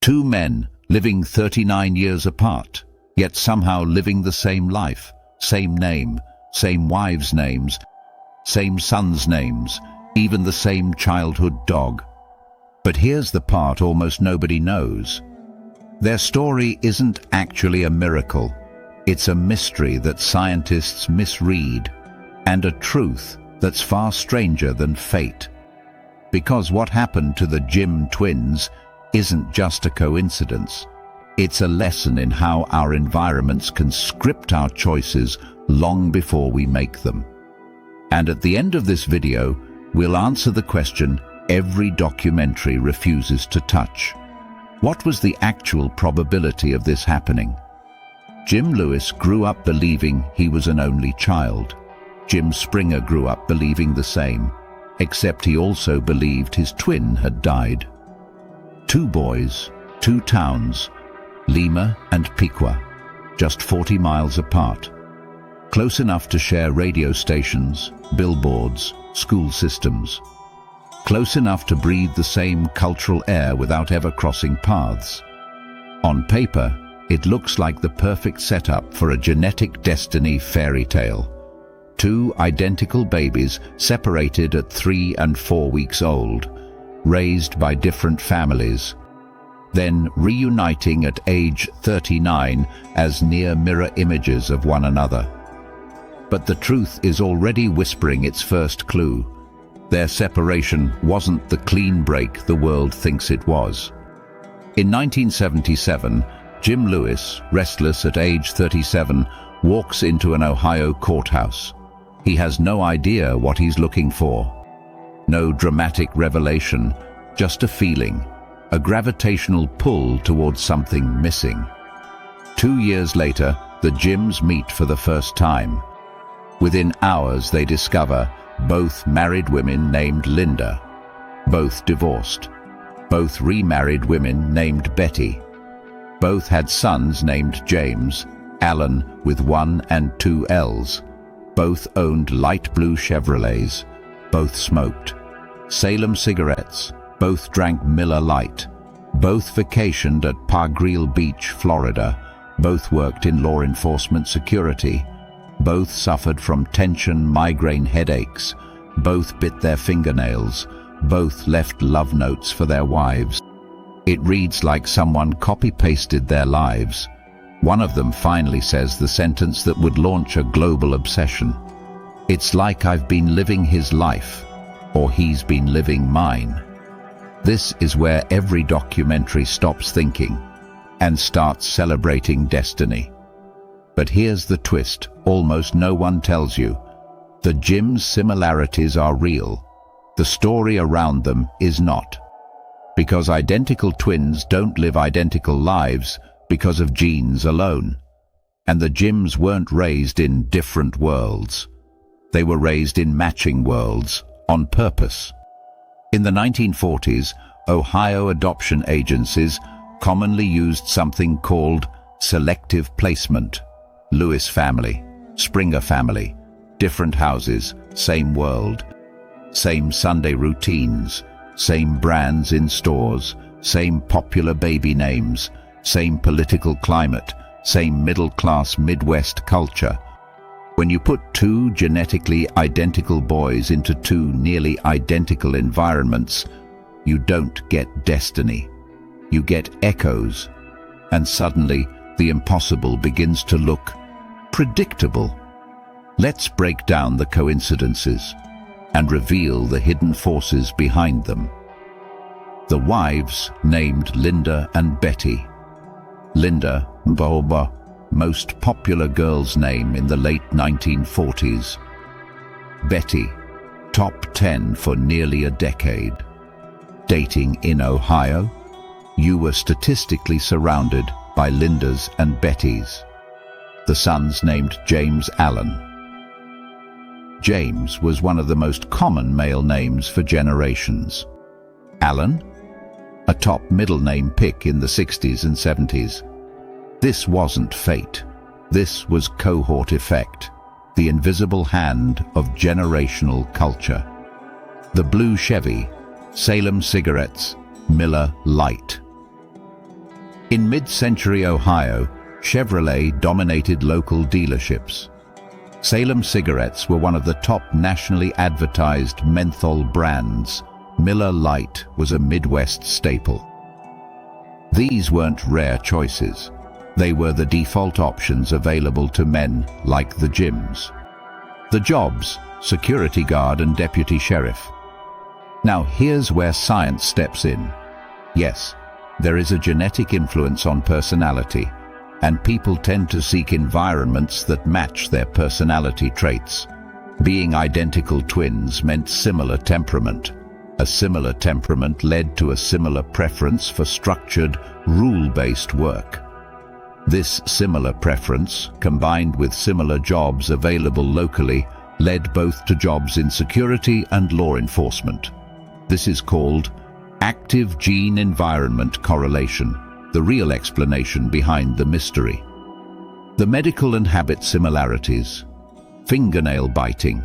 Two men living 39 years apart, yet somehow living the same life, same name, same wives' names, same sons' names, even the same childhood dog. But here's the part almost nobody knows. Their story isn't actually a miracle. It's a mystery that scientists misread, and a truth that's far stranger than fate. Because what happened to the Jim twins isn't just a coincidence. It's a lesson in how our environments can script our choices long before we make them. And at the end of this video, we'll answer the question every documentary refuses to touch. What was the actual probability of this happening? Jim Lewis grew up believing he was an only child. Jim Springer grew up believing the same, except he also believed his twin had died. Two boys, two towns, Lima and Piqua, just 40 miles apart. Close enough to share radio stations, billboards, school systems. Close enough to breathe the same cultural air without ever crossing paths. On paper, it looks like the perfect setup for a genetic destiny fairy tale. Two identical babies separated at 3 and 4 weeks old, raised by different families, then reuniting at age 39 as near mirror images of one another. But the truth is already whispering its first clue. Their separation wasn't the clean break the world thinks it was. In 1977, Jim Lewis, restless at age 37, walks into an Ohio courthouse. He has no idea what he's looking for. No dramatic revelation, just a feeling, a gravitational pull towards something missing. 2 years later, the Jims meet for the first time. Within hours, they discover both married women named Linda, both divorced, both remarried women named Betty. Both had sons named James, Alan with 1 and 2 L's. Both owned light blue Chevrolets. Both smoked Salem cigarettes. Both drank Miller Lite. Both vacationed at Pagreel Beach, Florida. Both worked in law enforcement security. Both suffered from tension, migraine headaches. Both bit their fingernails. Both left love notes for their wives. It reads like someone copy-pasted their lives. One of them finally says the sentence that would launch a global obsession. "It's like I've been living his life, or he's been living mine." This is where every documentary stops thinking and starts celebrating destiny. But here's the twist almost no one tells you. The Jims' similarities are real. The story around them is not. Because identical twins don't live identical lives because of genes alone. And the Jims weren't raised in different worlds. They were raised in matching worlds on purpose. In the 1940s, Ohio adoption agencies commonly used something called selective placement. Lewis family, Springer family, different houses, same world, same Sunday routines, same brands in stores, same popular baby names, same political climate, same middle-class Midwest culture. When you put two genetically identical boys into two nearly identical environments, you don't get destiny. You get echoes, and suddenly the impossible begins to look predictable. Let's break down the coincidences and reveal the hidden forces behind them. The wives named Linda and Betty. Linda, Boba, most popular girl's name in the late 1940s. Betty, top 10 for nearly a decade. Dating in Ohio, you were statistically surrounded by Lindas and Bettys. The sons named James Allen. James was one of the most common male names for generations. Allen? A top middle name pick in the 60s and 70s. This wasn't fate. This was cohort effect, the invisible hand of generational culture. The blue Chevy, Salem cigarettes, Miller Lite. In mid-century Ohio, Chevrolet dominated local dealerships. Salem cigarettes were one of the top nationally advertised menthol brands. Miller Lite was a Midwest staple. These weren't rare choices. They were the default options available to men like the Jims. The jobs: security guard and deputy sheriff. Now here's where science steps in. Yes, there is a genetic influence on personality, and people tend to seek environments that match their personality traits. Being identical twins meant similar temperament. A similar temperament led to a similar preference for structured, rule-based work. This similar preference, combined with similar jobs available locally, led both to jobs in security and law enforcement. This is called active gene-environment correlation, the real explanation behind the mystery. The medical and habit similarities: fingernail biting,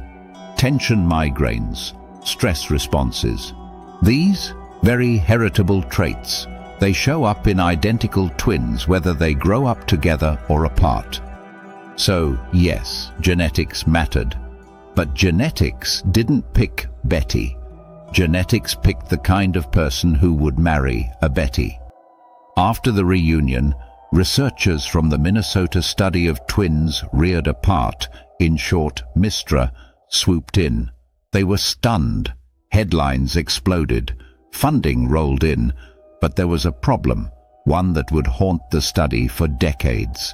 tension migraines, stress responses. These very heritable traits, they show up in identical twins whether they grow up together or apart. So, yes, genetics mattered. But genetics didn't pick Betty. Genetics picked the kind of person who would marry a Betty. After the reunion, researchers from the Minnesota study of twins reared apart, in short, MISTRA, swooped in. They were stunned. Headlines exploded. Funding rolled in. But there was a problem, one that would haunt the study for decades.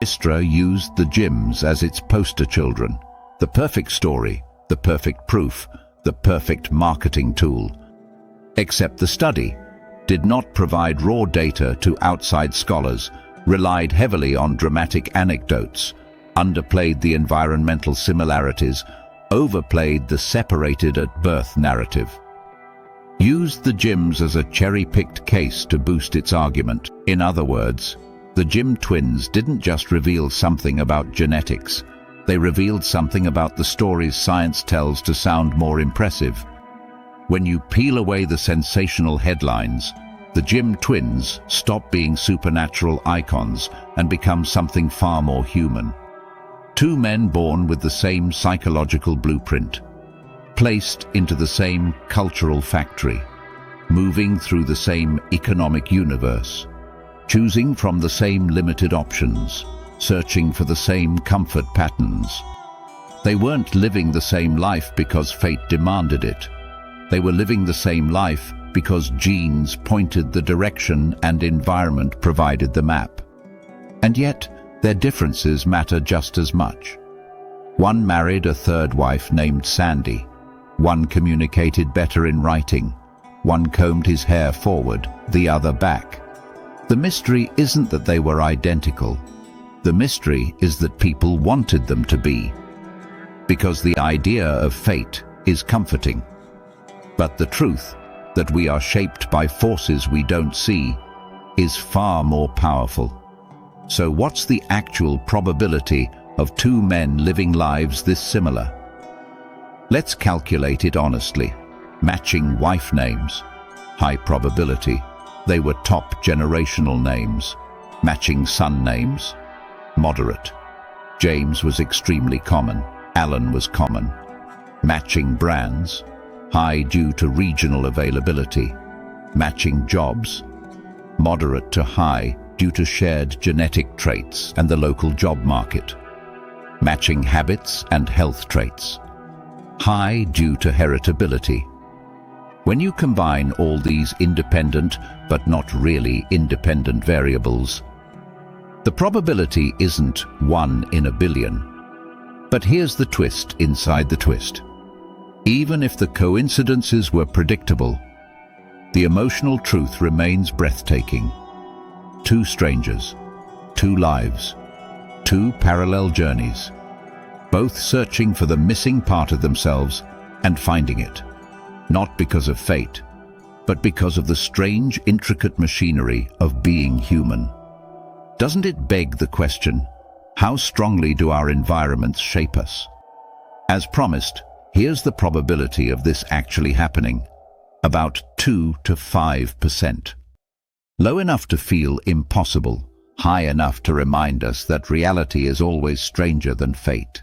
MISTRA used the Jims as its poster children. The perfect story, the perfect proof, the perfect marketing tool. Except the study did not provide raw data to outside scholars, relied heavily on dramatic anecdotes, underplayed the environmental similarities, overplayed the separated at birth narrative. Used the Jims as a cherry-picked case to boost its argument. In other words, the Jim twins didn't just reveal something about genetics. They revealed something about the stories science tells to sound more impressive. When you peel away the sensational headlines, the Jim twins stop being supernatural icons and become something far more human. Two men born with the same psychological blueprint, placed into the same cultural factory, moving through the same economic universe, choosing from the same limited options, searching for the same comfort patterns. They weren't living the same life because fate demanded it. They were living the same life because genes pointed the direction and environment provided the map. And yet, their differences matter just as much. One married a third wife named Sandy. One communicated better in writing. One combed his hair forward, the other back. The mystery isn't that they were identical. The mystery is that people wanted them to be. Because the idea of fate is comforting. But the truth, that we are shaped by forces we don't see, is far more powerful. So what's the actual probability of two men living lives this similar? Let's calculate it honestly. Matching wife names. High probability. They were top generational names. Matching son names. Moderate. James was extremely common. Alan was common. Matching brands. High due to regional availability. Matching jobs. Moderate to high due to shared genetic traits and the local job market. Matching habits and health traits. High due to heritability. When you combine all these independent but not really independent variables, the probability isn't 1 in a billion. But here's the twist inside the twist. Even if the coincidences were predictable, the emotional truth remains breathtaking. Two strangers, two lives, two parallel journeys, both searching for the missing part of themselves and finding it, not because of fate, but because of the strange, intricate machinery of being human. Doesn't it beg the question, how strongly do our environments shape us? As promised, here's the probability of this actually happening, about 2 to 5%. Low enough to feel impossible, high enough to remind us that reality is always stranger than fate.